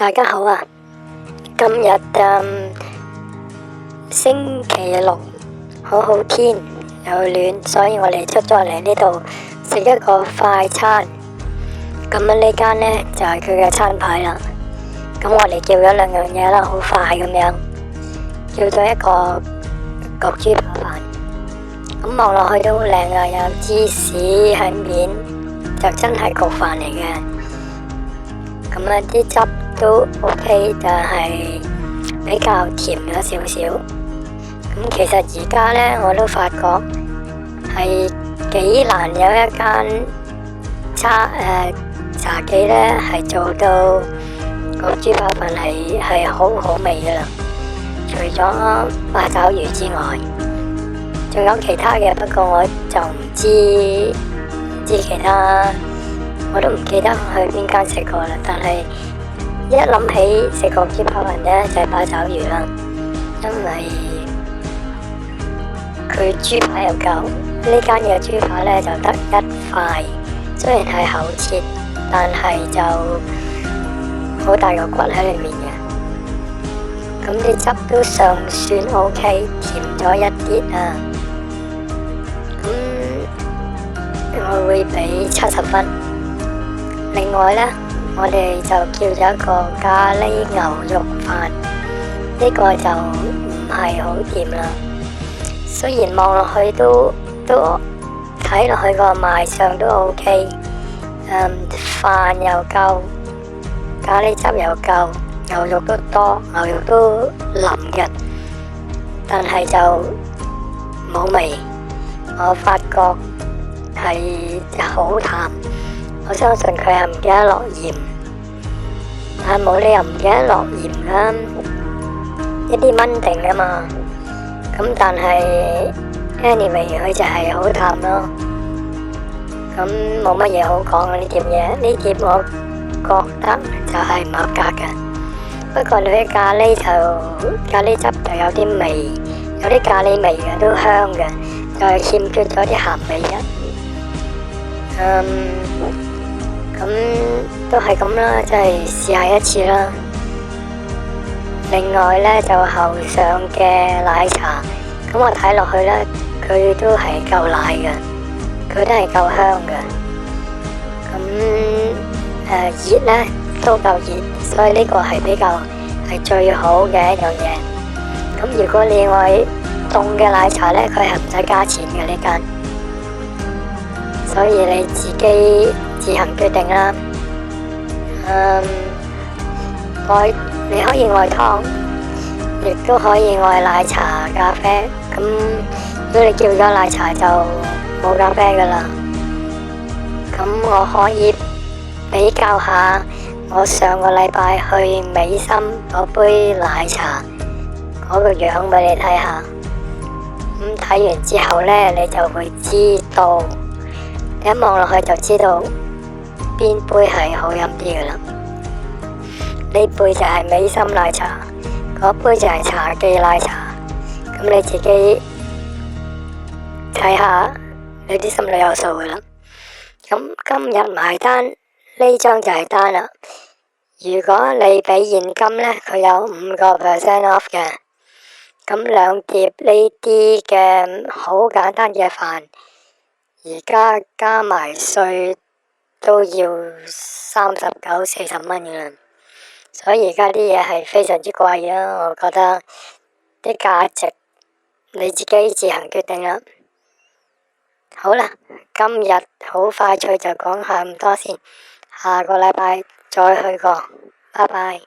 大家好啊！今日星期六，好好天又暖，所以我哋出咗嚟呢度食一個快餐。咁呢間呢，就係佢嘅餐牌啦。咁我哋叫咗兩樣嘢啦，好快咁樣，叫咗一個焗豬扒飯。咁望落去都好靚啊，有芝士喺面，就真係焗飯嚟嘅。咁啊啲汁都 OK，但係比較甜咗少少。咁其實而家呢，我都發覺係幾難有一間茶記呢係做到個豬扒飯係好好味噶啦。除咗八爪魚之外，仲有其他嘅，不過我就唔知其他，我都唔記得去邊間食過啦。但係一諗起食個豬扒飯呢，就係八爪魚啦，因為佢豬扒又夠，呢間嘅豬扒呢就得一塊，雖然係厚切，但係就好大個骨喺裏面嘅。咁啲汁都尚算 OK，甜咗一啲啊。咁我會俾70分。另外呢，我哋就叫咗一個咖喱牛肉飯，呢個就唔係好掂啦。雖然望落去都睇落去個賣相都 OK，飯又夠，咖喱汁又夠，牛肉都多，牛肉都腍嘅，但係就冇味。我發覺係好淡，我相信佢係唔記得落鹽，但係冇理由唔記得落鹽㗎，一啲蚊定㗎嘛。咁但係 anyway 佢就係好淡咯。咁冇乜嘢好講嘅呢碟嘢，呢碟我覺得就係唔合格嘅。不過你啲咖喱汁就有啲味，有啲咖喱味嘅，都香嘅，就係欠缺咗啲鹹味嘅。咁都係咁啦，即係試下一次啦。另外呢，就後上嘅奶茶，咁我睇落去呢，佢都係夠奶嘅，佢都係夠香嘅。咁熱呢都夠熱，所以呢個係比較係最好嘅一樣嘢。咁如果你愛凍嘅奶茶呢，佢係唔使加錢嘅呢間，所以你自己自行決定啦。你可以愛湯，亦都可以愛奶茶、咖啡。咁如果你叫咗奶茶就冇咖啡噶啦。咁我可以比較下我上個禮拜去美心嗰杯奶茶嗰個樣俾你睇下。咁睇完之後呢，你就會知道，你一望落去就知道邊杯係好飲啲噶啦。呢杯就係美心奶茶，嗰杯就係茶記奶茶。咁你自己睇下，你啲心裏有數噶啦。咁今日埋單呢張就係單啦。如果你俾現金呢，佢有5% off 嘅。咁兩碟呢啲嘅好簡單嘅飯，而家加埋稅都要39-40蚊嘅啦。所以而家啲嘢係非常之貴啊！我覺得啲價值你自己自行決定啦。好啦，今日好快脆就講下咁多先，下個禮拜再去過，拜拜。